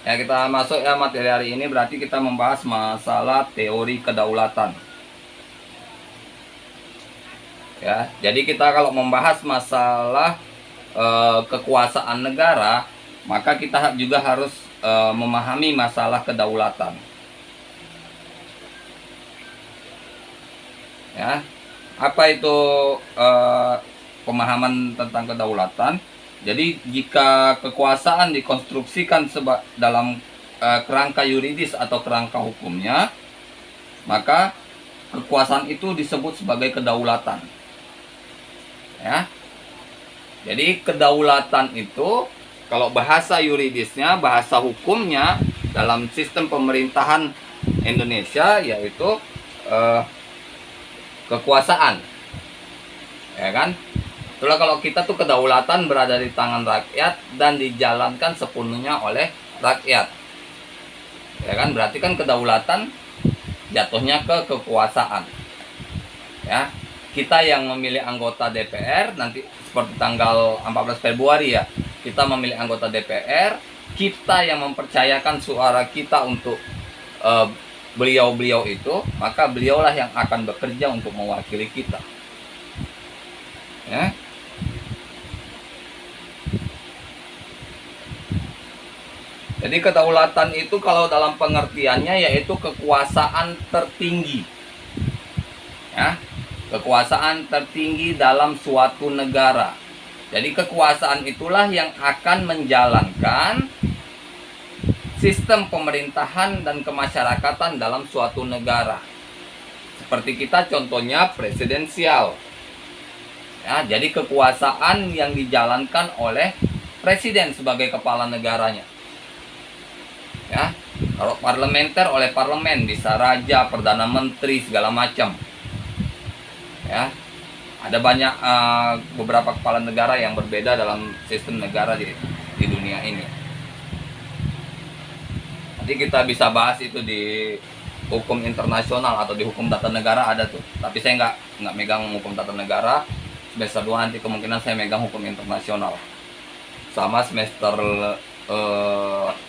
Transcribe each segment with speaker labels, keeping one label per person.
Speaker 1: Ya, kita masuk ya materi hari ini, berarti kita membahas masalah teori kedaulatan. Ya, jadi kita kalau membahas masalah kekuasaan negara, maka kita juga harus memahami masalah kedaulatan. Ya, apa itu pemahaman tentang kedaulatan? Jadi jika kekuasaan dikonstruksikan dalam kerangka yuridis atau kerangka hukumnya, maka kekuasaan itu disebut sebagai kedaulatan. Ya. Jadi kedaulatan itu kalau bahasa yuridisnya, bahasa hukumnya dalam sistem pemerintahan Indonesia yaitu kekuasaan. Ya kan? Itulah kalau kita tuh kedaulatan berada di tangan rakyat dan dijalankan sepenuhnya oleh rakyat. Ya kan? Berarti kan kedaulatan jatuhnya ke kekuasaan. Ya. Kita yang memilih anggota DPR nanti seperti tanggal 14 Februari ya. Kita memilih anggota DPR, kita yang mempercayakan suara kita untuk beliau-beliau itu, maka beliaulah yang akan bekerja untuk mewakili kita. Ya. Jadi kedaulatan itu kalau dalam pengertiannya yaitu kekuasaan tertinggi. Ya, kekuasaan tertinggi dalam suatu negara. Jadi kekuasaan itulah yang akan menjalankan sistem pemerintahan dan kemasyarakatan dalam suatu negara. Seperti kita contohnya presidensial. Ya, jadi kekuasaan yang dijalankan oleh presiden sebagai kepala negaranya. Ya, kalau parlementer oleh parlemen, bisa raja, perdana menteri, segala macam. Ya, ada banyak beberapa kepala negara yang berbeda dalam sistem negara di dunia ini. Nanti kita bisa bahas itu di hukum internasional atau di hukum tata negara ada tuh. Tapi saya nggak megang hukum tata negara. Semester 2 nanti kemungkinan saya megang hukum internasional. Sama semester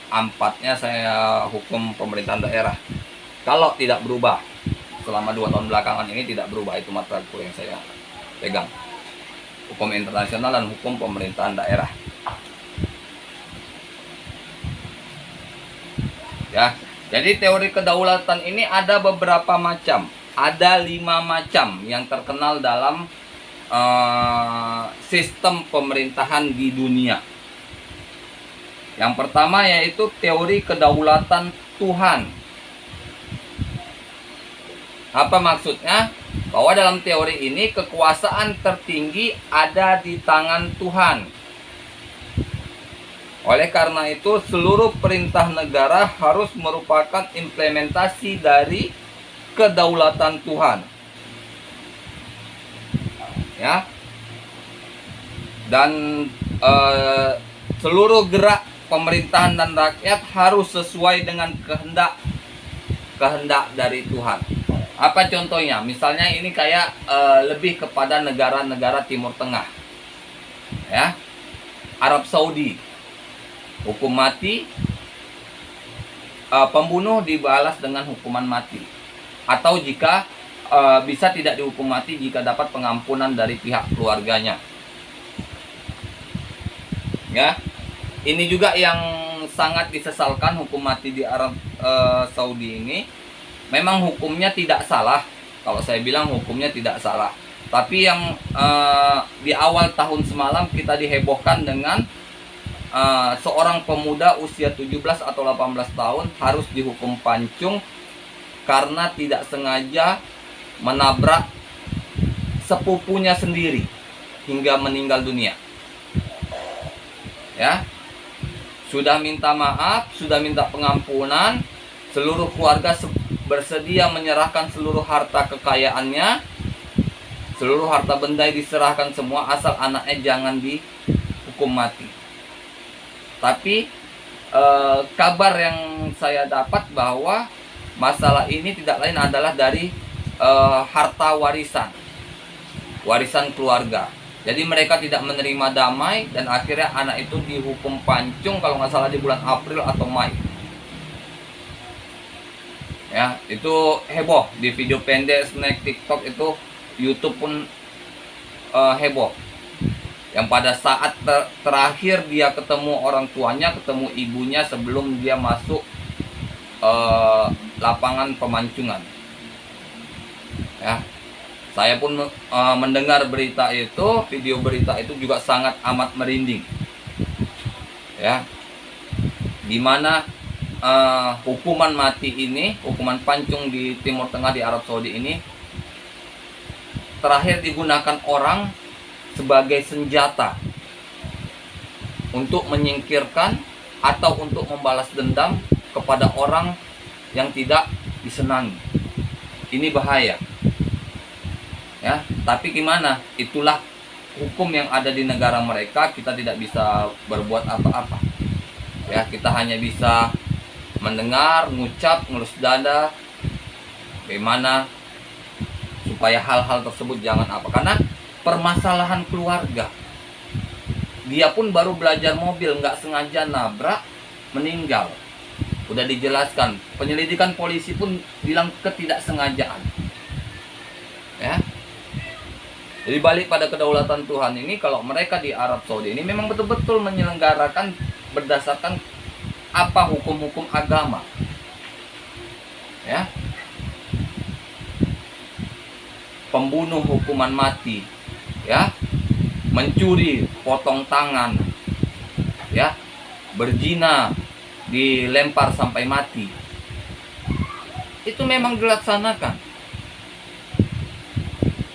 Speaker 1: 4-nya saya hukum pemerintahan daerah. Kalau tidak berubah selama 2 tahun belakangan ini tidak berubah, itu mata kuliah yang saya pegang. Hukum internasional dan hukum pemerintahan daerah. Ya, jadi teori kedaulatan ini ada beberapa macam. Ada 5 macam yang terkenal dalam sistem pemerintahan di dunia. Yang pertama yaitu teori kedaulatan Tuhan. Apa maksudnya? Bahwa dalam teori ini kekuasaan tertinggi ada di tangan Tuhan. Oleh karena itu seluruh perintah negara harus merupakan implementasi dari kedaulatan Tuhan. Ya. Dan seluruh gerak pemerintahan dan rakyat harus sesuai dengan kehendak dari Tuhan. Apa contohnya? Misalnya ini kayak lebih kepada negara-negara Timur Tengah. Ya. Arab Saudi. Hukum mati, pembunuh dibalas dengan hukuman mati. Atau jika bisa tidak dihukum mati jika dapat pengampunan dari pihak keluarganya. Ya. Ini juga yang sangat disesalkan, hukum mati di Arab Saudi ini. Memang hukumnya tidak salah. Kalau saya bilang hukumnya tidak salah. Tapi yang di awal tahun semalam kita dihebohkan dengan seorang pemuda usia 17 atau 18 tahun harus dihukum pancung karena tidak sengaja menabrak sepupunya sendiri hingga meninggal dunia. Ya. Sudah minta maaf, sudah minta pengampunan, seluruh keluarga bersedia menyerahkan seluruh harta kekayaannya, seluruh harta benda diserahkan semua asal anaknya jangan dihukum mati. Tapi kabar yang saya dapat bahwa masalah ini tidak lain adalah dari harta warisan keluarga. Jadi mereka tidak menerima damai dan akhirnya anak itu dihukum pancung kalau nggak salah di bulan April atau Mei. Ya, itu heboh di video pendek, snack, TikTok itu, YouTube pun heboh. Yang pada saat terakhir dia ketemu orang tuanya, ketemu ibunya sebelum dia masuk lapangan pemancungan. Ya. Saya pun mendengar berita itu, video berita itu juga sangat amat merinding. Ya. Dimana hukuman mati ini, hukuman pancung di Timur Tengah di Arab Saudi ini terakhir digunakan orang sebagai senjata untuk menyingkirkan atau untuk membalas dendam kepada orang yang tidak disenangi. Ini bahaya. Ya, tapi gimana? Itulah hukum yang ada di negara mereka. Kita tidak bisa berbuat apa-apa. Ya, kita hanya bisa mendengar, ngucap, ngelus dada. Bagaimana supaya hal-hal tersebut jangan apa? Karena permasalahan keluarga. Dia pun baru belajar mobil, nggak sengaja nabrak, meninggal. Udah dijelaskan. Penyelidikan polisi pun bilang ketidaksengajaan. Ya. Jadi balik pada kedaulatan Tuhan ini, kalau mereka di Arab Saudi ini memang betul-betul menyelenggarakan berdasarkan apa hukum-hukum agama. Ya. Pembunuh hukuman mati, ya. Mencuri potong tangan, ya. Berzina dilempar sampai mati. Itu memang dilaksanakan.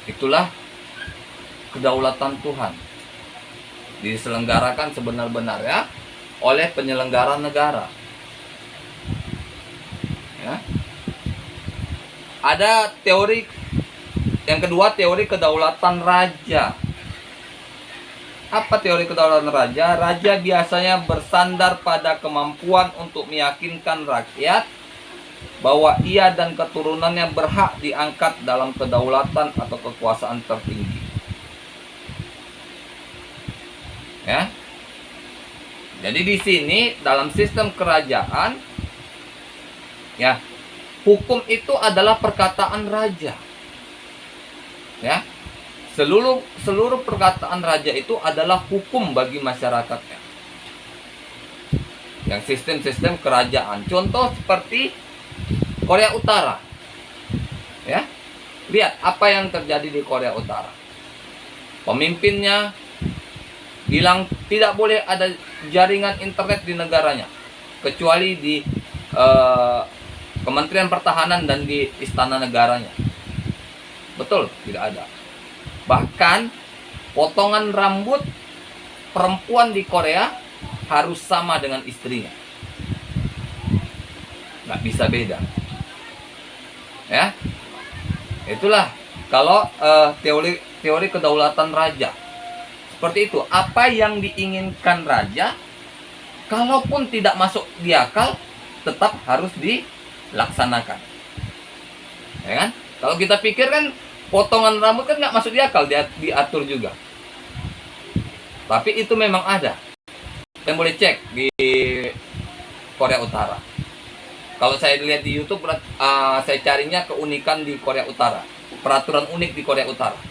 Speaker 1: Itulah kedaulatan Tuhan, diselenggarakan sebenar-benarnya oleh penyelenggara negara. Ya. Ada teori yang kedua, teori kedaulatan raja. Apa teori kedaulatan raja? Raja biasanya bersandar pada kemampuan untuk meyakinkan rakyat bahwa ia dan keturunannya berhak diangkat dalam kedaulatan atau kekuasaan tertinggi. Ya. Jadi di sini dalam sistem kerajaan, ya, hukum itu adalah perkataan raja. Ya. Seluruh perkataan raja itu adalah hukum bagi masyarakatnya. Yang sistem-sistem kerajaan. Contoh seperti Korea Utara. Ya. Lihat apa yang terjadi di Korea Utara. Pemimpinnya bilang tidak boleh ada jaringan internet di negaranya, kecuali di Kementerian Pertahanan dan di istana negaranya. Betul, tidak ada. Bahkan potongan rambut perempuan di Korea harus sama dengan istrinya, nggak bisa beda. Ya, itulah kalau teori kedaulatan raja. Seperti itu. Apa yang diinginkan raja, kalaupun tidak masuk di akal, tetap harus dilaksanakan. Ya kan? Kalau kita pikir kan potongan rambut kan nggak masuk di akal, diatur juga. Tapi itu memang ada. Yang boleh cek di Korea Utara. Kalau saya lihat di YouTube, saya carinya keunikan di Korea Utara. Peraturan unik di Korea Utara.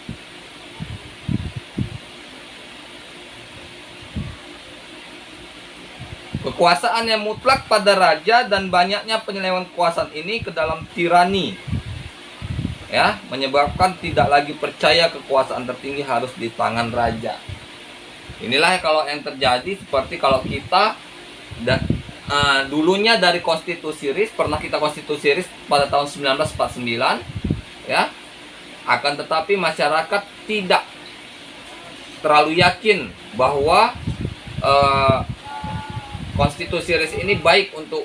Speaker 1: Kekuasaan yang mutlak pada raja dan banyaknya penyelewengan kekuasaan ini ke dalam tirani, ya, menyebabkan tidak lagi percaya kekuasaan tertinggi harus di tangan raja. Inilah kalau yang terjadi. Seperti kalau kita dulunya dari konstitusi RIS, pernah kita konstitusi RIS pada tahun 1949, ya, akan tetapi masyarakat tidak terlalu yakin bahwa konstitusi RIS ini baik untuk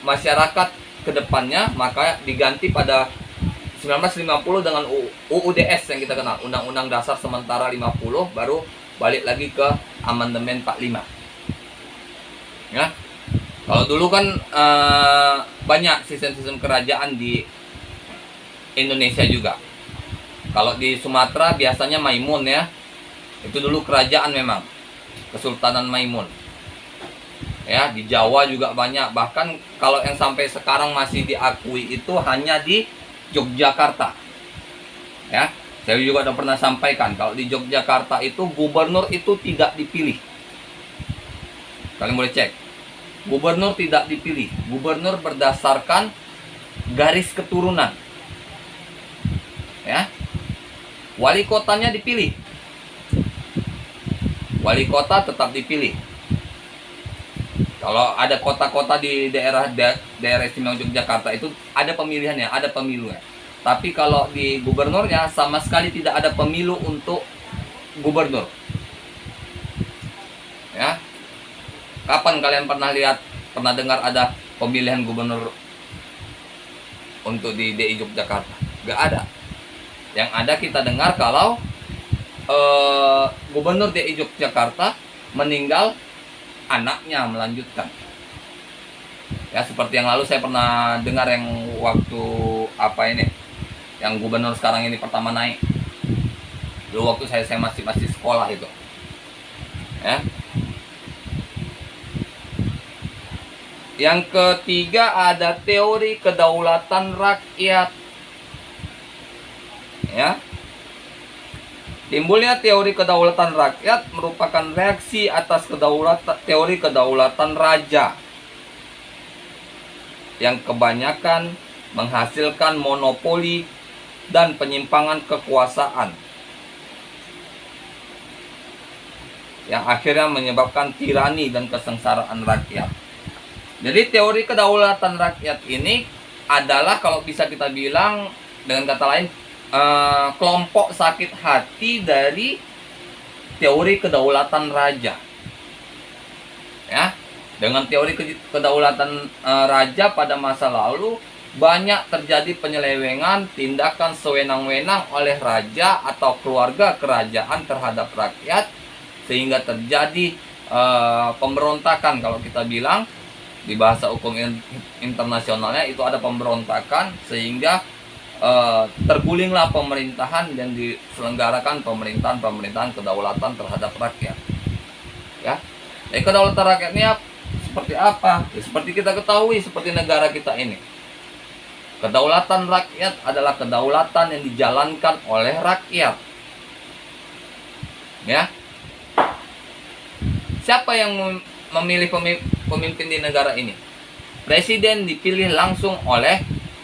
Speaker 1: masyarakat ke depannya, maka diganti pada 1950 dengan UUDS yang kita kenal, Undang-Undang Dasar Sementara 50, baru balik lagi ke amandemen 45. Ya. Kalau dulu kan banyak sistem-sistem kerajaan di Indonesia juga. Kalau di Sumatera biasanya Maimun, ya. Itu dulu kerajaan memang, Kesultanan Maimun. Ya, di Jawa juga banyak. Bahkan kalau yang sampai sekarang masih diakui itu hanya di Yogyakarta. Ya, saya juga udah pernah sampaikan kalau di Yogyakarta itu gubernur itu tidak dipilih. Kalian boleh cek. Gubernur tidak dipilih. Gubernur berdasarkan garis keturunan. Ya. Wali kotanya dipilih. Wali kota tetap dipilih. Kalau ada kota-kota di daerah istimewa Yogyakarta itu ada pemilihannya, ada pemilunya. Tapi kalau di gubernurnya sama sekali tidak ada pemilu untuk gubernur. Ya. Kapan kalian pernah dengar ada pemilihan gubernur untuk di DI Yogyakarta? Gak ada. Yang ada kita dengar kalau gubernur DI Yogyakarta meninggal, anaknya melanjutkan. Ya, seperti yang lalu saya pernah dengar yang waktu yang gubernur sekarang ini pertama naik. Dulu waktu saya masih sekolah itu. Ya. Yang ketiga ada teori kedaulatan rakyat. Ya. Timbulnya teori kedaulatan rakyat merupakan reaksi atas teori kedaulatan raja yang kebanyakan menghasilkan monopoli dan penyimpangan kekuasaan yang akhirnya menyebabkan tirani dan kesengsaraan rakyat. Jadi teori kedaulatan rakyat ini adalah kalau bisa kita bilang dengan kata lain kelompok sakit hati dari teori kedaulatan raja. Ya, dengan teori kedaulatan raja pada masa lalu banyak terjadi penyelewengan, tindakan sewenang-wenang oleh raja atau keluarga kerajaan terhadap rakyat sehingga terjadi pemberontakan. Kalau kita bilang di bahasa hukum internasionalnya itu ada pemberontakan sehingga tergulinglah pemerintahan dan diselenggarakan pemerintahan kedaulatan terhadap rakyat. Ya, kedaulatan rakyatnya seperti apa? Ya, seperti kita ketahui, seperti negara kita ini. Kedaulatan rakyat adalah kedaulatan yang dijalankan oleh rakyat. Ya, siapa yang memilih pemimpin di negara ini? Presiden dipilih langsung oleh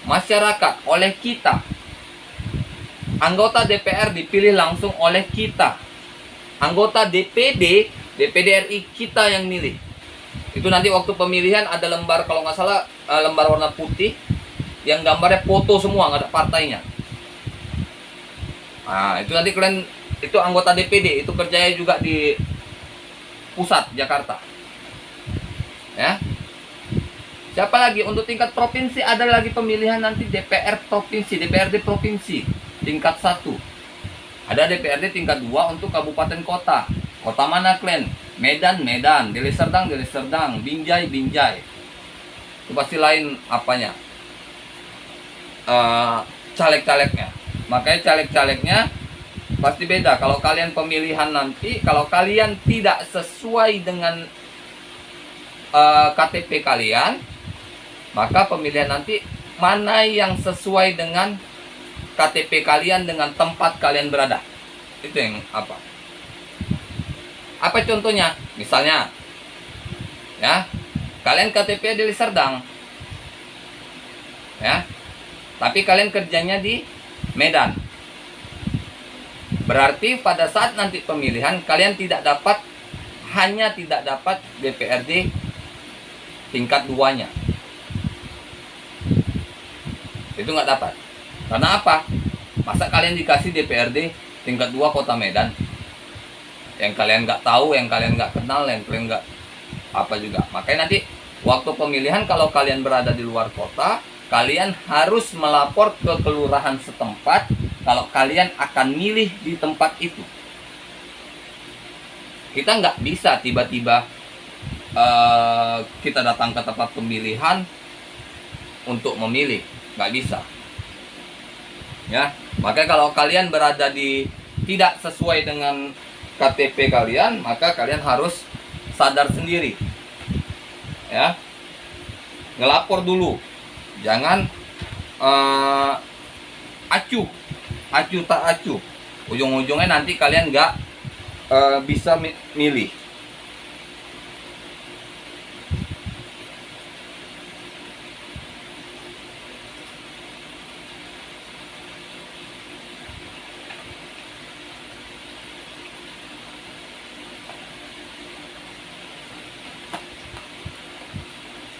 Speaker 1: masyarakat, oleh kita. Anggota DPR dipilih langsung oleh kita. Anggota DPD RI kita yang milih. Itu nanti waktu pemilihan ada lembar, kalau nggak salah lembar warna putih yang gambarnya foto semua, nggak ada partainya. Nah, itu nanti kalian, itu anggota DPD, itu kerjanya juga di pusat Jakarta. Ya. Siapa lagi? Untuk tingkat provinsi ada lagi pemilihan nanti DPR provinsi, DPRD provinsi tingkat 1. Ada DPRD tingkat 2 untuk kabupaten kota. Kota mana kalian? Medan, Deli Serdang, Binjai. Itu pasti lain apanya? Caleg-calegnya. Makanya caleg-calegnya pasti beda. Kalau kalian pemilihan nanti, kalau kalian tidak sesuai dengan KTP kalian, maka pemilihan nanti mana yang sesuai dengan KTP kalian dengan tempat kalian berada. Itu yang apa? Apa contohnya? Misalnya, ya, kalian KTP Deli Serdang, ya, tapi kalian kerjanya di Medan. Berarti pada saat nanti pemilihan kalian hanya tidak dapat DPRD tingkat 2-nya. Itu nggak dapat. Karena apa? Masa kalian dikasih DPRD tingkat 2 kota Medan yang kalian nggak tahu, yang kalian nggak kenal, yang kalian nggak apa juga. Makanya nanti waktu pemilihan kalau kalian berada di luar kota, kalian harus melapor ke kelurahan setempat kalau kalian akan milih di tempat itu. Kita nggak bisa tiba-tiba kita datang ke tempat pemilihan untuk memilih, nggak bisa. Ya, makanya kalau kalian berada di tidak sesuai dengan KTP kalian, maka kalian harus sadar sendiri. Ya. Ngelapor dulu. Jangan acuh tak acuh. Ujung-ujungnya nanti kalian nggak bisa milih.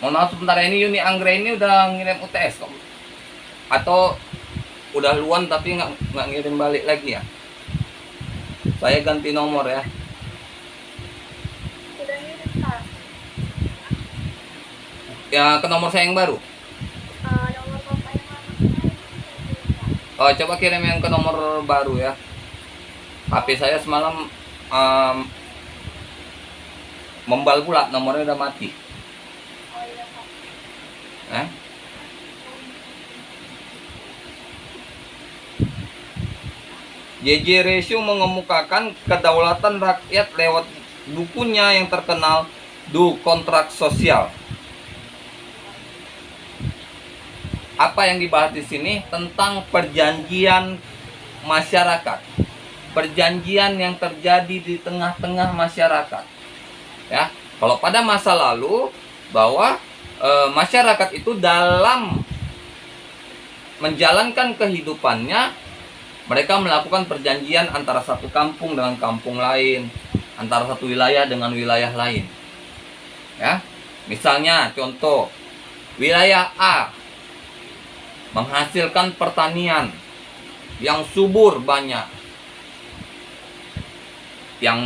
Speaker 1: Mohon maaf sebentar, ini Yuni Anggreni ini udah ngirim UTS kok, atau udah luan tapi nggak ngirim balik lagi ya? Saya ganti nomor ya.
Speaker 2: Udah ngirim, Pak.
Speaker 1: Ya, ke nomor saya yang baru.
Speaker 2: Nomor bapak yang lama kemarin.
Speaker 1: Oh, coba kirim yang ke nomor baru ya. HP saya semalam membal pula, nomornya udah mati.
Speaker 2: Oh iya, Pak.
Speaker 1: JJ Ratio mengemukakan kedaulatan rakyat lewat bukunya yang terkenal Do Kontrak Sosial. Apa yang dibahas di sini? Tentang perjanjian masyarakat. Perjanjian yang terjadi di tengah-tengah masyarakat. Ya, kalau pada masa lalu bahwa masyarakat itu dalam menjalankan kehidupannya, mereka melakukan perjanjian antara satu kampung dengan kampung lain, antara satu wilayah dengan wilayah lain. Ya, misalnya contoh, wilayah A menghasilkan pertanian yang subur banyak, yang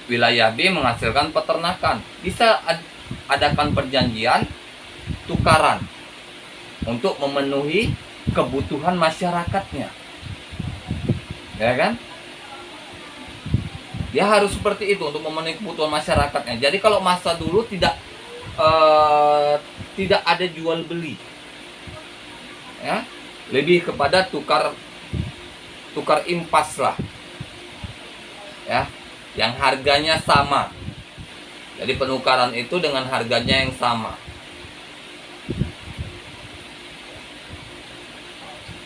Speaker 1: wilayah B menghasilkan peternakan. Bisa adakan perjanjian tukaran untuk memenuhi kebutuhan masyarakatnya. Ya kan? Dia harus seperti itu untuk memenuhi kebutuhan masyarakatnya. Jadi kalau masa dulu tidak ada jual beli, ya, lebih kepada tukar impas lah, ya, yang harganya sama. Jadi penukaran itu dengan harganya yang sama.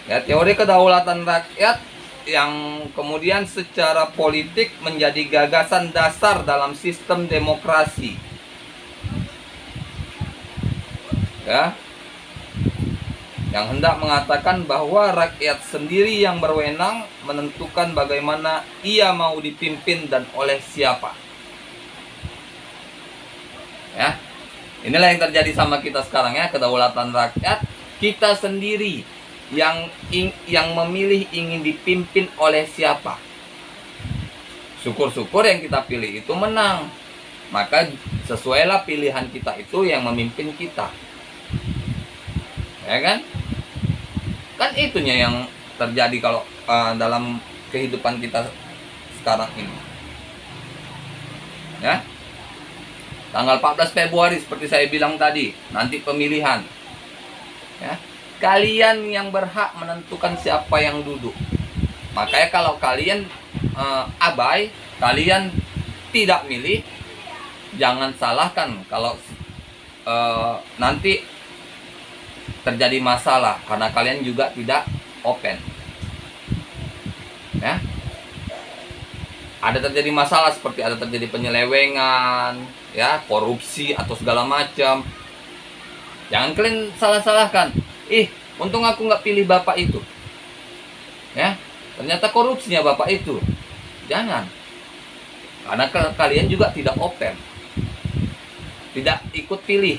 Speaker 1: Ya, teori kedaulatan rakyat yang kemudian secara politik menjadi gagasan dasar dalam sistem demokrasi. Ya. Yang hendak mengatakan bahwa rakyat sendiri yang berwenang menentukan bagaimana ia mau dipimpin dan oleh siapa. Ya. Inilah yang terjadi sama kita sekarang ya, kedaulatan rakyat. Kita sendiri yang memilih ingin dipimpin oleh siapa. Syukur-syukur yang kita pilih itu menang, maka sesuailah pilihan kita itu yang memimpin kita. Ya kan? Kan itunya yang terjadi kalau dalam kehidupan kita sekarang ini. Ya. Tanggal 14 Februari seperti saya bilang tadi, nanti pemilihan. Ya. Kalian yang berhak menentukan siapa yang duduk. Makanya kalau kalian abai, kalian tidak milih, jangan salahkan kalau nanti terjadi masalah karena kalian juga tidak open. Ya. Ada terjadi masalah seperti ada terjadi penyelewengan, ya, korupsi atau segala macam. Jangan kalian salah-salahkan. Untung aku nggak pilih bapak itu. Ya, ternyata korupsinya bapak itu. Jangan. Karena kalian juga tidak open. Tidak ikut pilih.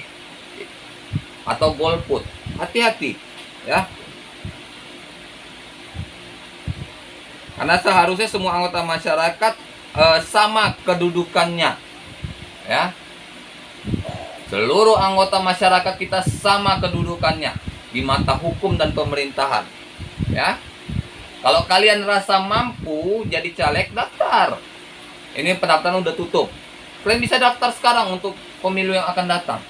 Speaker 1: Atau golput. Hati-hati. Ya. Karena seharusnya semua anggota masyarakat sama kedudukannya. Ya. Seluruh anggota masyarakat kita sama kedudukannya di mata hukum dan pemerintahan. Ya. Kalau kalian rasa mampu jadi caleg, daftar. Ini pendaftaran udah tutup. Kalian bisa daftar sekarang untuk pemilu yang akan datang.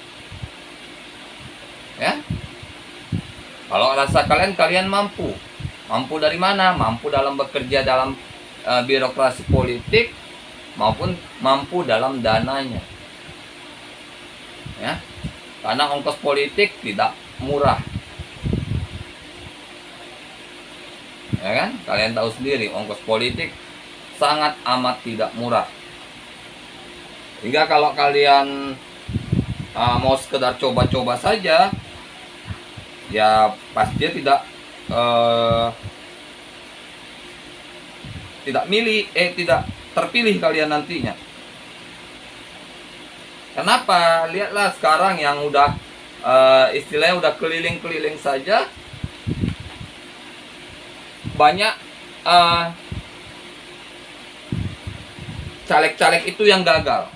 Speaker 1: Ya. Kalau rasa kalian mampu. Mampu dari mana? Mampu dalam bekerja dalam birokrasi politik, maupun mampu dalam dananya. Ya. Karena ongkos politik tidak murah. Ya kan? Kalian tahu sendiri ongkos politik sangat amat tidak murah. Hingga kalau kalian mau sekedar coba-coba saja, ya pastinya tidak terpilih kalian nantinya. Kenapa? Lihatlah sekarang yang udah istilahnya udah keliling-keliling saja, banyak caleg-caleg itu yang gagal.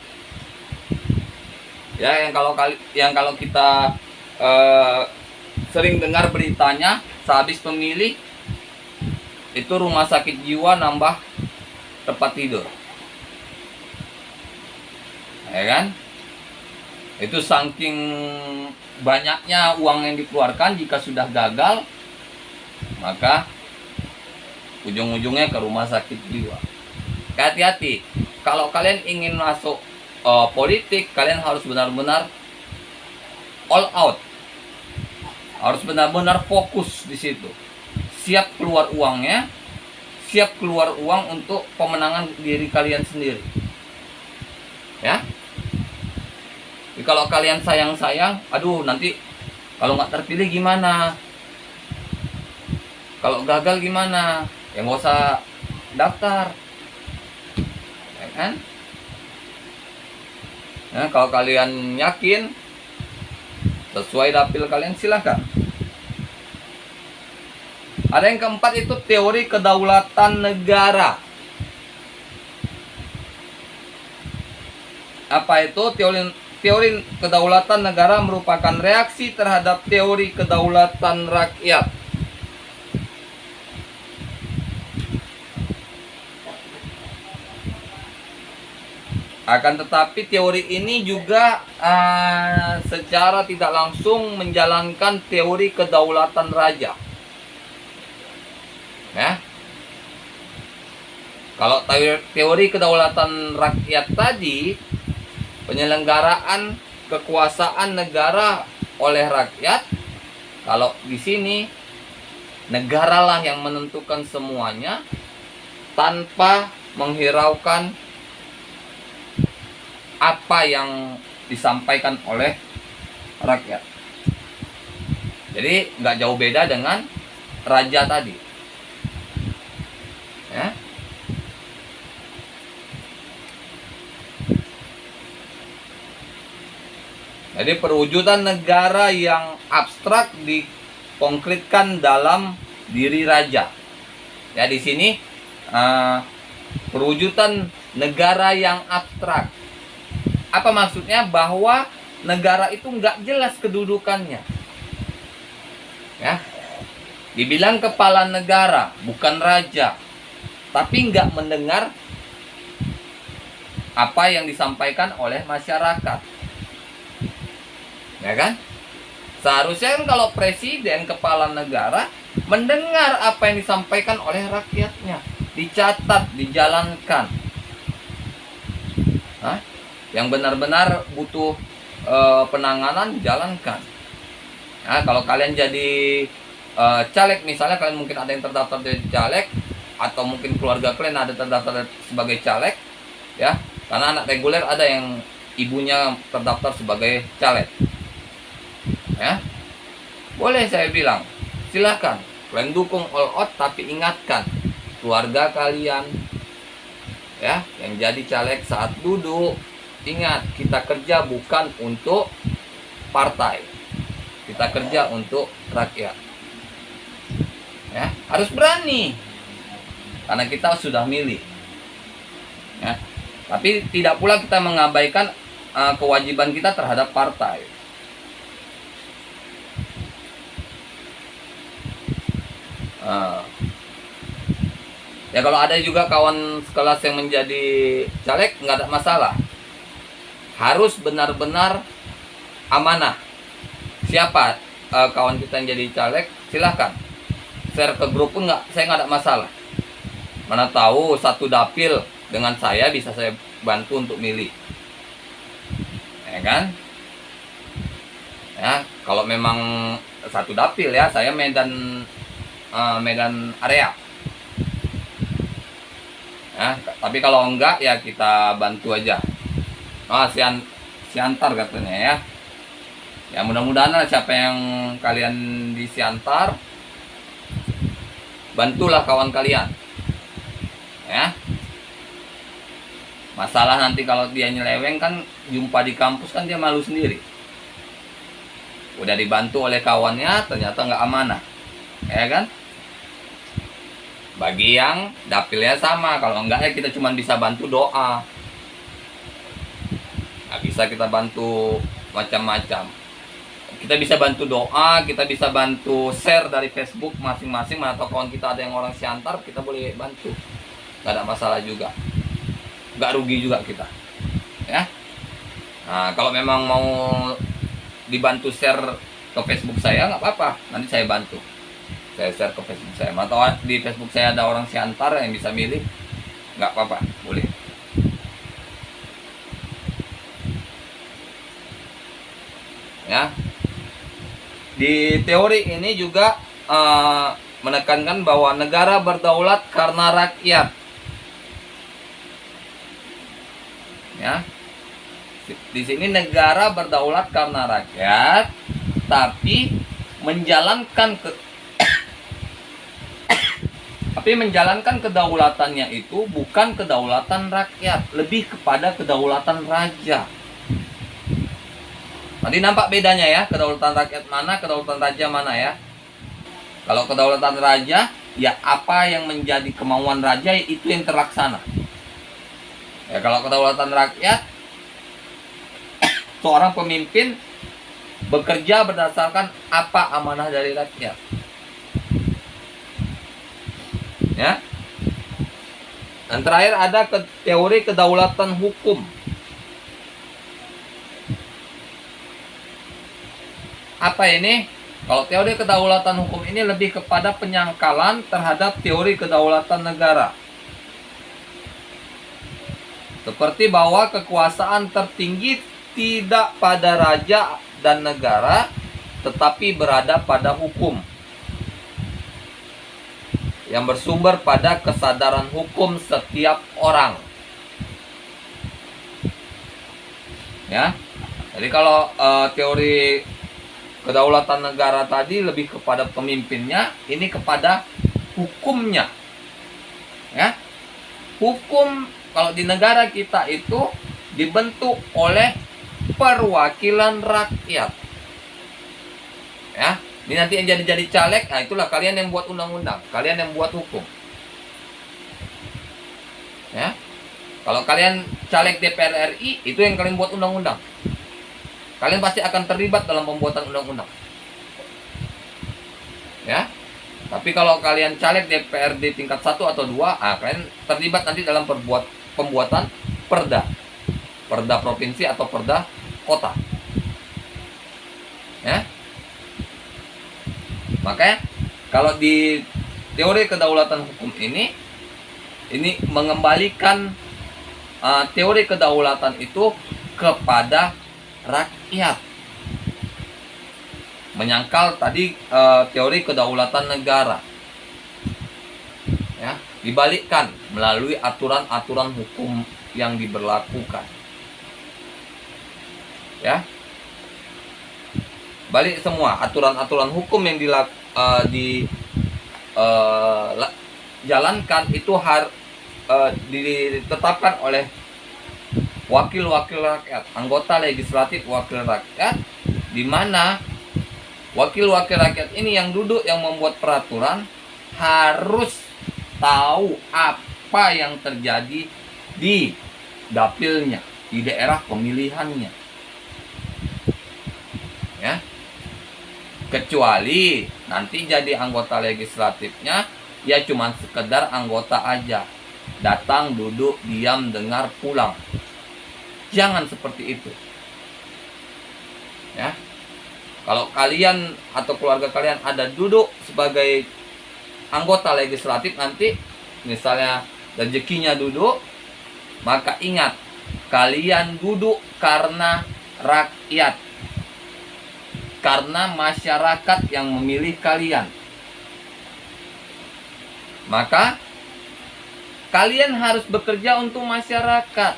Speaker 1: Ya, yang kalau kita sering dengar beritanya, sehabis pemilih itu rumah sakit jiwa nambah tempat tidur. Ya kan? Itu saking banyaknya uang yang dikeluarkan, jika sudah gagal, maka ujung-ujungnya ke rumah sakit jiwa. Hati-hati, kalau kalian ingin masuk politik, kalian harus benar-benar all out, harus benar-benar fokus di situ, siap keluar uangnya, siap keluar uang untuk pemenangan diri kalian sendiri. Ya. Jadi kalau kalian sayang-sayang, aduh nanti kalau nggak terpilih gimana? Kalau gagal gimana? Ya nggak usah daftar. Ya kan? Nah, kalau kalian yakin sesuai dapil kalian, silakan. Ada yang keempat, itu teori kedaulatan negara. Apa itu teori kedaulatan negara? Merupakan reaksi terhadap teori kedaulatan rakyat. Akan tetapi teori ini juga secara tidak langsung menjalankan teori kedaulatan raja. Ya. Kalau teori kedaulatan rakyat tadi, penyelenggaraan kekuasaan negara oleh rakyat. Kalau di sini negaralah yang menentukan semuanya tanpa menghiraukan apa yang disampaikan oleh rakyat. Jadi nggak jauh beda dengan raja tadi. Ya. Jadi perwujudan negara yang abstrak dikonkretkan dalam diri raja. Ya, di sini perwujudan negara yang abstrak. Apa maksudnya? Bahwa negara itu nggak jelas kedudukannya. Ya, dibilang kepala negara, bukan raja, tapi nggak mendengar apa yang disampaikan oleh masyarakat. Ya kan? Seharusnya kan kalau presiden, kepala negara, mendengar apa yang disampaikan oleh rakyatnya, dicatat, dijalankan. Hah? Yang benar-benar butuh penanganan, jalankan. Nah, kalau kalian jadi caleg, misalnya kalian mungkin ada yang terdaftar jadi caleg, atau mungkin keluarga kalian ada terdaftar sebagai caleg, ya, karena anak reguler ada yang ibunya terdaftar sebagai caleg. Ya, boleh saya bilang, silakan kalian dukung all out, tapi ingatkan keluarga kalian, ya, yang jadi caleg saat duduk, ingat, kita kerja bukan untuk partai, kita kerja untuk rakyat. Ya, harus berani, karena kita sudah milih. Ya, tapi tidak pula kita mengabaikan kewajiban kita terhadap partai. Ya, kalau ada juga kawan sekelas yang menjadi caleg, nggak ada masalah. Harus benar-benar amanah. Siapa kawan kita yang jadi caleg, silahkan share ke grup pun saya nggak ada masalah. Mana tahu satu dapil dengan saya bisa saya bantu untuk milih, ya kan? Ya, kalau memang satu dapil ya, saya Medan Medan area. Ya, tapi kalau enggak ya kita bantu aja. Siantar katanya ya. Ya mudah-mudahan lah siapa yang kalian di Siantar, bantulah kawan kalian. Ya. Masalah nanti kalau dia nyeleweng kan, jumpa di kampus kan dia malu sendiri. Udah dibantu oleh kawannya ternyata nggak amanah. Ya kan? Bagi yang dapilnya sama, kalau enggak ya kita cuma bisa bantu doa. Nggak bisa kita bantu macam-macam. Kita bisa bantu doa, kita bisa bantu share dari Facebook masing-masing, atau kawan kita ada yang orang Siantar, kita boleh bantu. Nggak ada masalah juga. Nggak rugi juga kita. Ya. Nah, kalau memang mau dibantu share ke Facebook saya, nggak apa-apa. Nanti saya bantu. Saya share ke Facebook saya. Atau di Facebook saya ada orang Siantar yang bisa milih, nggak apa-apa, boleh. Ya. Di teori ini juga menekankan bahwa negara berdaulat karena rakyat. Ya. Di sini negara berdaulat karena rakyat, tapi menjalankan kedaulatannya itu bukan kedaulatan rakyat, lebih kepada kedaulatan raja. Nanti nampak bedanya ya, kedaulatan rakyat mana, kedaulatan raja mana ya. Kalau kedaulatan raja, ya apa yang menjadi kemauan raja itu yang terlaksana. Ya kalau kedaulatan rakyat, seorang pemimpin bekerja berdasarkan apa amanah dari rakyat. Ya. Dan terakhir ada teori kedaulatan hukum. Apa ini? Kalau teori kedaulatan hukum ini lebih kepada penyangkalan terhadap teori kedaulatan negara. Seperti bahwa kekuasaan tertinggi tidak pada raja dan negara, tetapi berada pada hukum, yang bersumber pada kesadaran hukum setiap orang. Ya. Jadi kalau teori kedaulatan negara tadi lebih kepada pemimpinnya, ini kepada hukumnya. Ya. Hukum kalau di negara kita itu dibentuk oleh perwakilan rakyat. Ya, ini nanti yang jadi caleg, nah itulah kalian yang buat undang-undang, kalian yang buat hukum. Ya. Kalau kalian caleg DPR RI, itu yang kalian buat undang-undang. Kalian pasti akan terlibat dalam pembuatan undang-undang. Ya. Tapi kalau kalian caleg DPRD tingkat 1 atau 2, kalian terlibat nanti dalam pembuatan perda. Perda provinsi atau perda kota. Ya. Makanya kalau di teori kedaulatan hukum ini mengembalikan teori kedaulatan itu kepada rakyat. Menyangkal tadi teori kedaulatan negara. Ya, dibalikkan melalui aturan-aturan hukum yang diberlakukan. Ya. Balik semua aturan-aturan hukum yang dijalankan itu ditetapkan oleh wakil-wakil rakyat, anggota legislatif wakil rakyat, di mana wakil-wakil rakyat ini yang duduk, yang membuat peraturan, harus tahu apa yang terjadi di dapilnya, di daerah pemilihannya. Ya. Kecuali nanti jadi anggota legislatifnya ya cuma sekedar anggota aja, datang, duduk, diam, dengar, pulang. Jangan seperti itu. Ya. Kalau kalian atau keluarga kalian ada duduk sebagai anggota legislatif, nanti misalnya rezekinya duduk, maka ingat Kalian duduk karena rakyat, karena masyarakat yang memilih kalian. Maka kalian harus bekerja untuk masyarakat.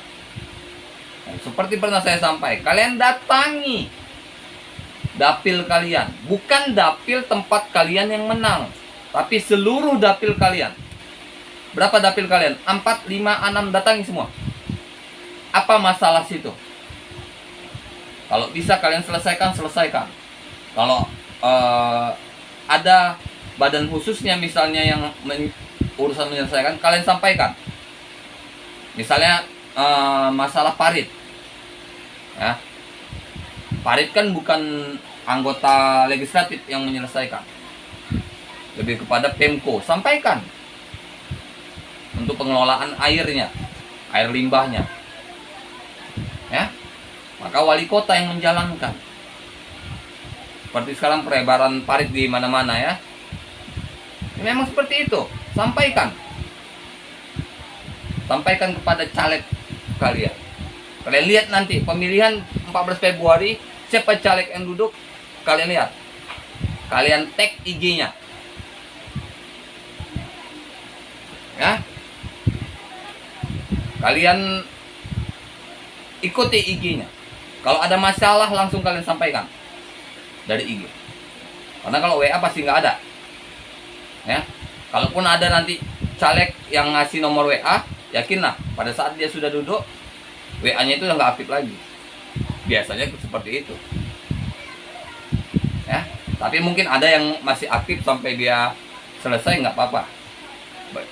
Speaker 1: Seperti pernah saya sampaikan, kalian datangi dapil kalian, bukan dapil tempat kalian yang menang, tapi seluruh dapil kalian. Berapa dapil kalian? 4, 5, 6, datangi semua. Apa masalah situ? Kalau bisa kalian selesaikan. Kalau ada badan khususnya misalnya yang urusan menyelesaikan, kalian sampaikan. Misalnya masalah parit. Ya. Parit kan bukan anggota legislatif yang menyelesaikan. Lebih kepada Pemko, sampaikan. Untuk pengelolaan airnya, air limbahnya. Ya. Maka wali kota yang menjalankan. Seperti sekarang perebaran parit di mana-mana ya. Memang seperti itu. Sampaikan kepada caleg kalian. Kalian lihat nanti pemilihan 14 Februari siapa caleg yang duduk, kalian lihat. Kalian tag IG-nya. Ya. Kalian ikuti IG-nya. Kalau ada masalah langsung kalian sampaikan dari IG. Karena kalau WA pasti nggak ada. Ya. Kalaupun ada nanti caleg yang ngasih nomor WA, yakinlah pada saat dia sudah duduk, WA-nya itu udah nggak aktif lagi. Biasanya seperti itu. Ya. Tapi mungkin ada yang masih aktif sampai dia selesai, nggak apa-apa.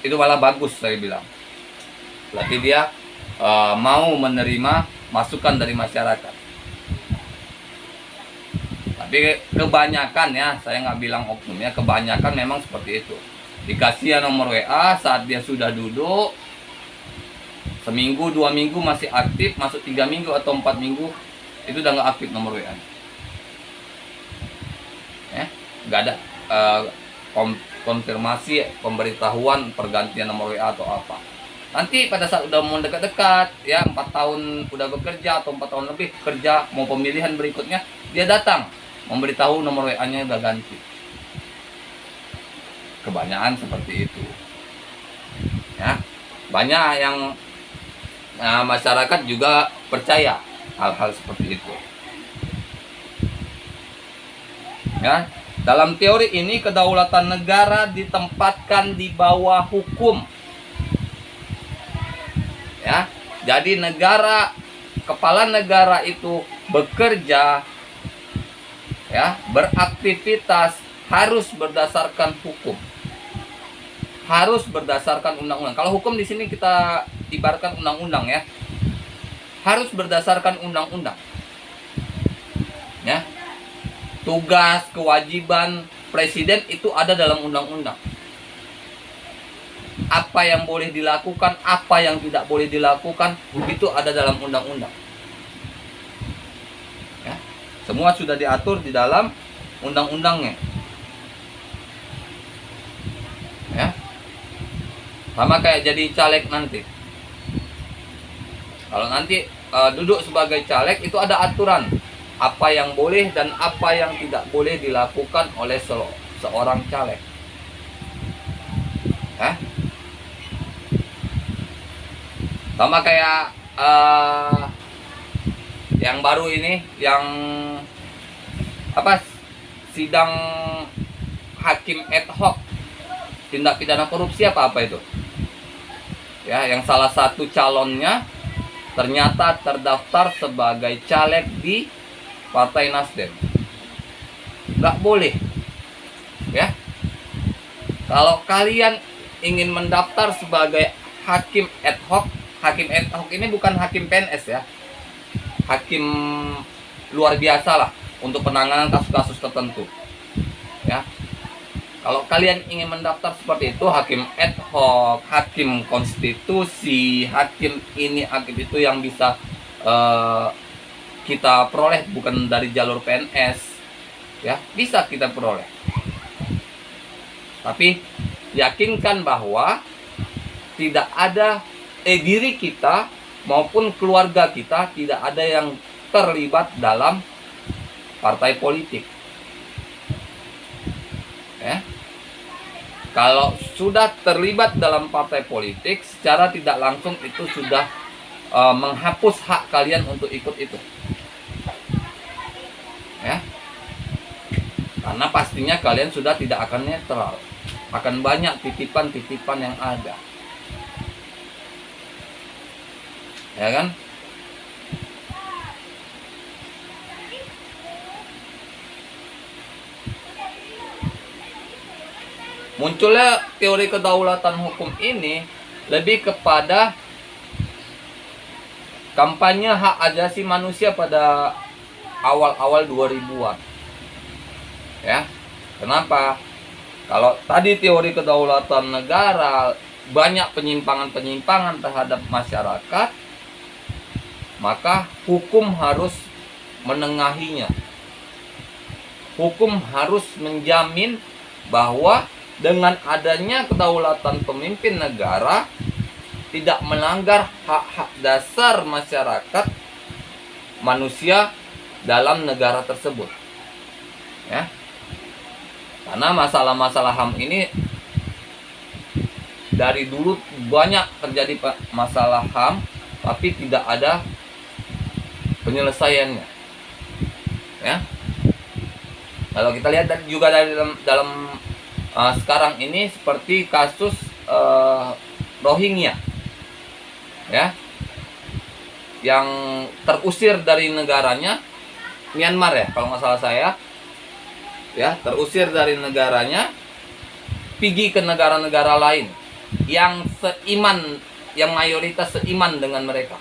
Speaker 1: Itu malah bagus saya bilang. Berarti dia mau menerima masukan dari masyarakat. Tapi kebanyakan ya, saya nggak bilang oknumnya, kebanyakan memang seperti itu. Dikasih nomor WA saat dia sudah duduk, seminggu, 2 minggu masih aktif, masuk 3 minggu atau 4 minggu, itu udah nggak aktif nomor WA. Ya, nggak ada konfirmasi, pemberitahuan pergantian nomor WA atau apa. Nanti pada saat udah mau dekat-dekat, ya 4 tahun udah bekerja atau 4 tahun lebih kerja, mau pemilihan berikutnya, dia datang memberitahu nomor WA-nya udah ganti. Kebanyakan seperti itu. Ya, banyak yang masyarakat juga percaya hal-hal seperti itu. Ya, dalam teori ini kedaulatan negara ditempatkan di bawah hukum. Ya, jadi kepala negara itu bekerja, ya, beraktivitas harus berdasarkan hukum, harus berdasarkan undang-undang. Kalau hukum di sini kita ibaratkan undang-undang ya, harus berdasarkan undang-undang. Ya, tugas kewajiban presiden itu ada dalam undang-undang. Apa yang boleh dilakukan, apa yang tidak boleh dilakukan, itu ada dalam undang-undang. Ya, semua sudah diatur di dalam undang-undangnya. Ya, sama kayak jadi caleg nanti. Kalau nanti duduk sebagai caleg itu ada aturan apa yang boleh dan apa yang tidak boleh dilakukan oleh seorang caleg. Ya. Sama kayak yang baru ini, yang sidang hakim ad hoc tindak pidana korupsi apa itu? Ya, yang salah satu calonnya ternyata terdaftar sebagai caleg di Partai Nasdem. Nggak boleh. Ya. Kalau kalian ingin mendaftar sebagai hakim ad hoc ini bukan hakim PNS ya. Hakim luar biasa lah untuk penanganan kasus-kasus tertentu. Ya. Kalau kalian ingin mendaftar seperti itu, hakim ad hoc, hakim konstitusi, hakim ini, hakim itu yang bisa kita peroleh bukan dari jalur PNS. Ya, bisa kita peroleh. Tapi yakinkan bahwa tidak ada diri kita maupun keluarga kita tidak ada yang terlibat dalam partai politik. Ya. Kalau sudah terlibat dalam partai politik, secara tidak langsung itu sudah menghapus hak kalian untuk ikut itu. Ya. Karena pastinya kalian sudah tidak akan netral. Akan banyak titipan-titipan yang ada. Ya kan? Munculnya teori kedaulatan hukum ini lebih kepada kampanye hak asasi manusia pada awal-awal 2000-an. Ya. Kenapa? Kalau tadi teori kedaulatan negara banyak penyimpangan-penyimpangan terhadap masyarakat, maka hukum harus menengahinya. Hukum harus menjamin bahwa dengan adanya kedaulatan pemimpin negara tidak melanggar hak-hak dasar masyarakat manusia dalam negara tersebut. Ya. Karena masalah-masalah HAM ini dari dulu banyak terjadi masalah HAM tapi tidak ada penyelesaiannya. Ya. Kalau kita lihat juga dari dalam sekarang ini seperti kasus Rohingya, ya, yang terusir dari negaranya, Myanmar ya kalau nggak salah saya, ya, terusir dari negaranya, pergi ke negara-negara lain yang seiman, yang mayoritas seiman dengan mereka,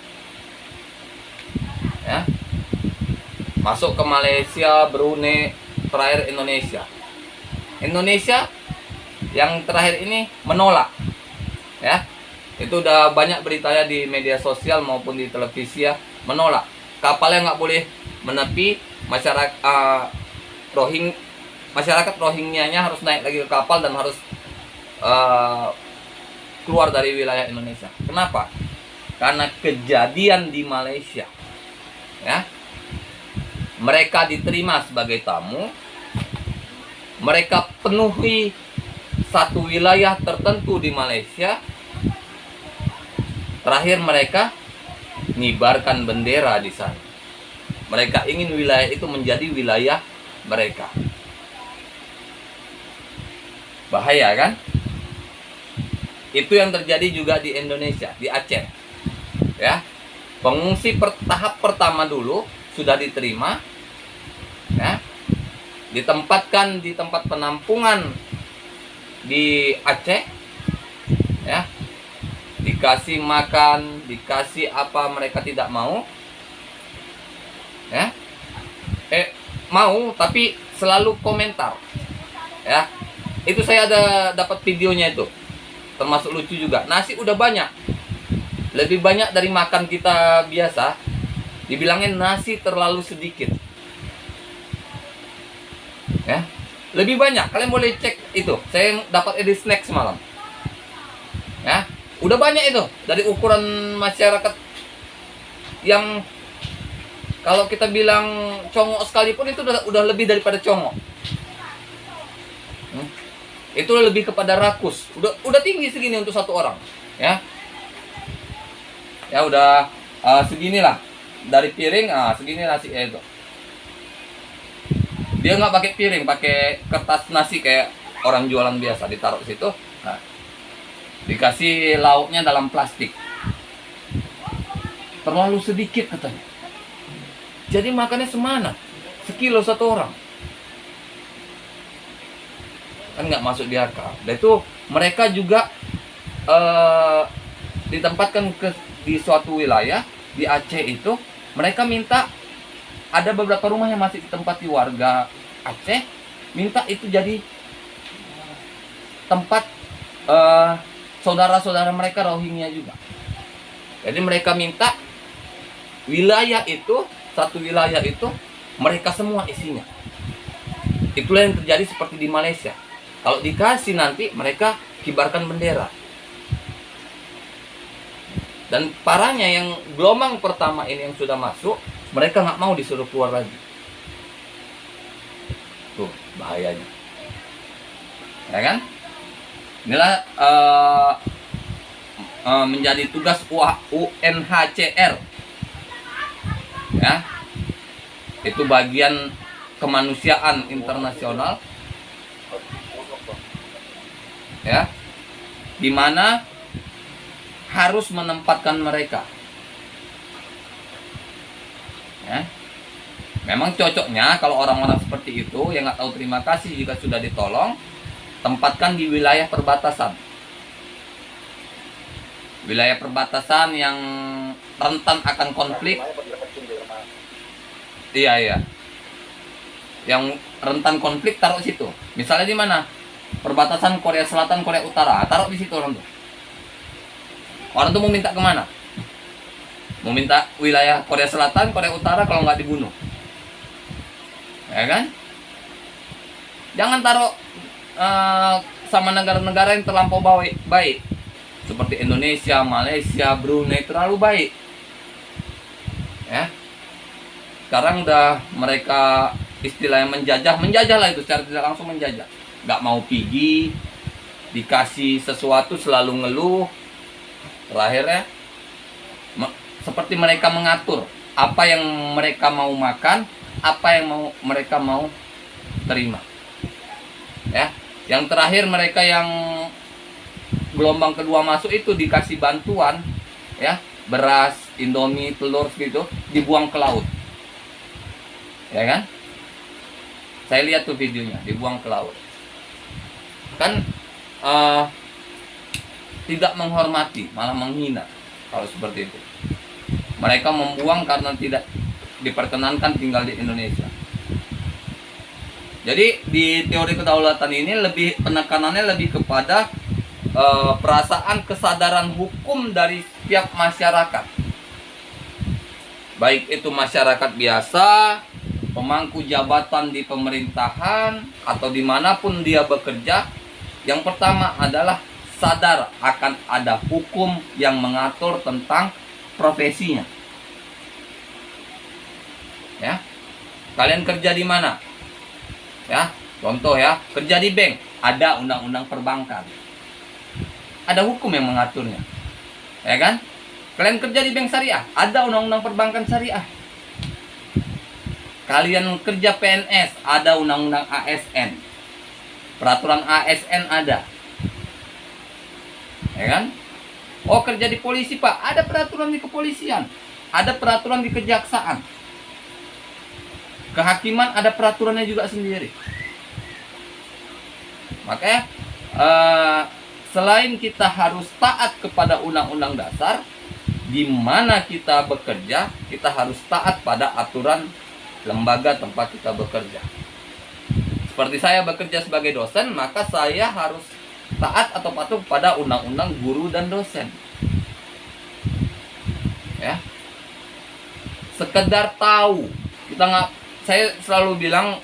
Speaker 1: ya, masuk ke Malaysia, Brunei, terakhir Indonesia. Yang terakhir ini menolak, ya, itu udah banyak beritanya di media sosial maupun di televisi ya, menolak kapalnya nggak boleh menepi, masyarakat Rohingyanya harus naik lagi ke kapal dan harus keluar dari wilayah Indonesia. Kenapa? Karena kejadian di Malaysia, ya, mereka diterima sebagai tamu, mereka penuhi satu wilayah tertentu di Malaysia. Terakhir mereka ngibarkan bendera di sana. Mereka ingin wilayah itu menjadi wilayah mereka. Bahaya kan? Itu yang terjadi juga di Indonesia, di Aceh. Ya. Pengungsi tahap pertama dulu sudah diterima, ya, ditempatkan di tempat penampungan di Aceh, ya, dikasih makan, dikasih apa, mereka tidak mau, ya, mau tapi selalu komentar, ya, itu saya ada dapat videonya itu, termasuk lucu juga. Nasi udah banyak, lebih banyak dari makan kita biasa, dibilangin nasi terlalu sedikit, ya, lebih banyak. Kalian boleh cek itu, saya dapat edit snack semalam, ya, udah banyak itu. Dari ukuran masyarakat yang kalau kita bilang congok sekalipun itu udah lebih daripada congok. Itu lebih kepada rakus, udah tinggi segini untuk satu orang, ya, ya udah seginilah dari piring, segini nasi itu. Dia nggak pakai piring, pakai kertas nasi kayak orang jualan biasa, ditaruh situ. Nah, dikasih lauknya dalam plastik. Terlalu sedikit katanya. Jadi makannya semana? Sekilo satu orang. Kan nggak masuk di akal. Dan itu mereka juga ditempatkan di suatu wilayah di Aceh itu, mereka minta. Ada beberapa rumah yang masih ditempati warga Aceh, minta itu jadi tempat saudara-saudara mereka Rohingya juga. Jadi mereka minta wilayah itu, satu wilayah itu mereka semua isinya. Itulah yang terjadi seperti di Malaysia. Kalau dikasih nanti mereka kibarkan bendera. Dan parahnya yang gelombang pertama ini yang sudah masuk, mereka nggak mau disuruh keluar lagi. Tuh bahayanya, ya kan? Inilah menjadi tugas UNHCR, ya. Itu bagian kemanusiaan internasional, ya, di mana harus menempatkan mereka, ya. Memang cocoknya kalau orang-orang seperti itu yang nggak tahu terima kasih jika sudah ditolong, tempatkan di wilayah perbatasan. Wilayah perbatasan yang rentan akan konflik. Iya. Yang rentan konflik taruh situ. Misalnya di mana? Perbatasan Korea Selatan, Korea Utara. Taruh di situ orang tuh. Orang tuh mau minta kemana? Mau minta wilayah Korea Selatan, Korea Utara kalau nggak dibunuh. Ya kan? Jangan taruh sama negara-negara yang terlampau baik. Seperti Indonesia, Malaysia, Brunei terlalu baik. Ya. Sekarang udah mereka istilahnya menjajah lah itu, secara tidak langsung menjajah. Nggak mau pergi, dikasih sesuatu selalu ngeluh. Terakhirnya seperti mereka mengatur apa yang mereka mau makan, apa yang mereka mau terima. Ya, yang terakhir mereka yang gelombang kedua masuk itu dikasih bantuan, ya, beras, Indomie, telur gitu, dibuang ke laut. Ya kan? Saya lihat tuh videonya, dibuang ke laut. Kan tidak menghormati, malah menghina kalau seperti itu. Mereka membuang karena tidak diperkenankan tinggal di Indonesia. Jadi di teori kedaulatan ini penekanannya lebih kepada perasaan kesadaran hukum dari setiap masyarakat. Baik itu masyarakat biasa, pemangku jabatan di pemerintahan, atau dimanapun dia bekerja. Yang pertama adalah sadar akan ada hukum yang mengatur tentang profesinya. Ya, kalian kerja di mana? Ya, contoh ya, kerja di bank, ada undang-undang perbankan. Ada hukum yang mengaturnya. Ya kan? Kalian kerja di bank syariah, ada undang-undang perbankan syariah. Kalian kerja PNS, ada undang-undang ASN. Peraturan ASN ada. Ya kan? Oh, kerja di polisi, Pak, ada peraturan di kepolisian. Ada peraturan di kejaksaan. Kehakiman ada peraturannya juga sendiri. Makanya selain kita harus taat kepada undang-undang dasar, di mana kita bekerja, kita harus taat pada aturan lembaga tempat kita bekerja. Seperti saya bekerja sebagai dosen, maka saya harus taat atau patuh pada undang-undang guru dan dosen. Ya. Sekedar tahu, saya selalu bilang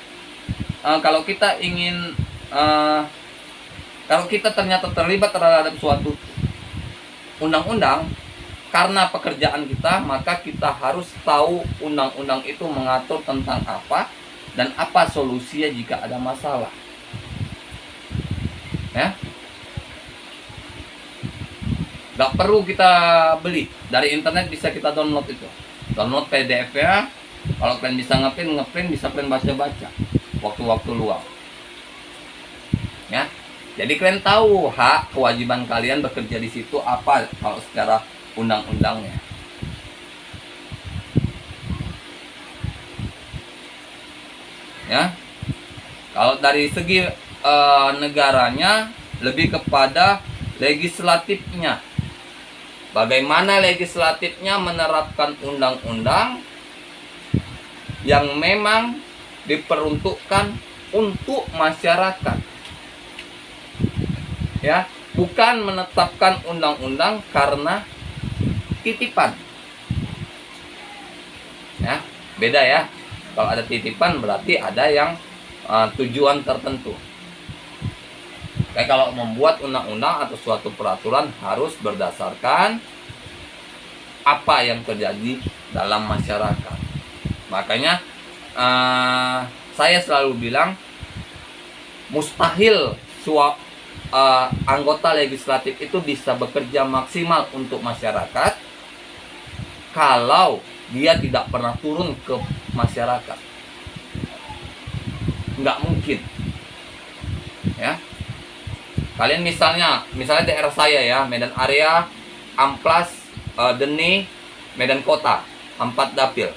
Speaker 1: kalau kita ingin kalau kita ternyata terlibat terhadap suatu undang-undang karena pekerjaan kita, maka kita harus tahu undang-undang itu mengatur tentang apa dan apa solusinya jika ada masalah. Ya. Gak perlu kita beli, dari internet bisa kita download itu. Download PDF-nya. Kalau kalian bisa ngeprint, bisa kalian baca-baca waktu-waktu luang. Ya. Jadi kalian tahu hak kewajiban kalian bekerja di situ apa kalau secara undang-undangnya. Ya. Kalau dari segi negaranya lebih kepada legislatifnya. Bagaimana legislatifnya menerapkan undang-undang yang memang diperuntukkan untuk masyarakat. Ya, bukan menetapkan undang-undang karena titipan. Ya, beda ya. Kalau ada titipan berarti ada yang tujuan tertentu. Kayak kalau membuat undang-undang atau suatu peraturan harus berdasarkan apa yang terjadi dalam masyarakat. Makanya saya selalu bilang mustahil anggota legislatif itu bisa bekerja maksimal untuk masyarakat kalau dia tidak pernah turun ke masyarakat. Nggak mungkin. Ya. Kalian misalnya daerah saya ya, Medan Area, Amplas, Deni, Medan Kota, 4 dapil.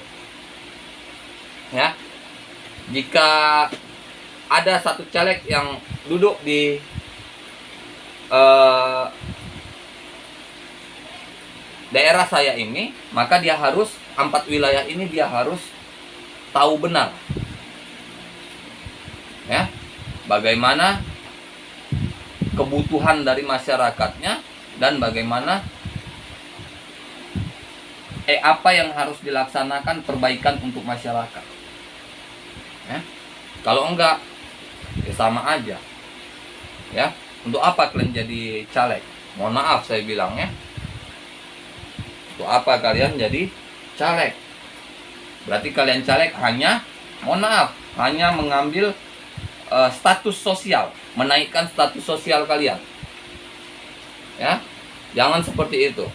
Speaker 1: Ya. Jika ada satu caleg yang duduk di daerah saya ini, maka dia harus 4 wilayah ini dia harus tahu benar, ya, bagaimana kebutuhan dari masyarakatnya dan bagaimana apa yang harus dilaksanakan perbaikan untuk masyarakat. Ya. Kalau enggak, ya sama aja. Ya, untuk apa kalian jadi caleg? Mohon maaf saya bilang ya. Untuk apa kalian jadi caleg? Berarti kalian caleg hanya, mohon maaf, hanya mengambil status sosial, menaikkan status sosial kalian. Ya, jangan seperti itu.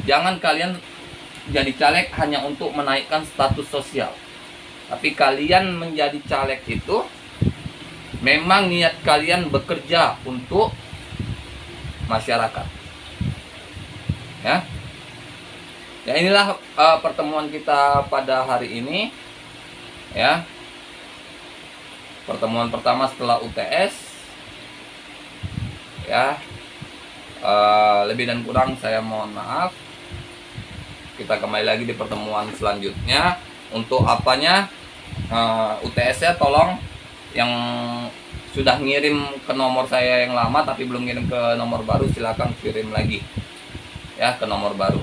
Speaker 1: Jangan kalian jadi caleg hanya untuk menaikkan status sosial. Tapi kalian menjadi caleg itu memang niat kalian bekerja untuk masyarakat. Ya. Ya, inilah pertemuan kita pada hari ini. Ya. Pertemuan pertama setelah UTS. Ya. Lebih dan kurang saya mohon maaf. Kita kembali lagi di pertemuan selanjutnya. Untuk apanya, UTS-nya tolong yang sudah ngirim ke nomor saya yang lama tapi belum ngirim ke nomor baru, silakan kirim lagi ya ke nomor baru.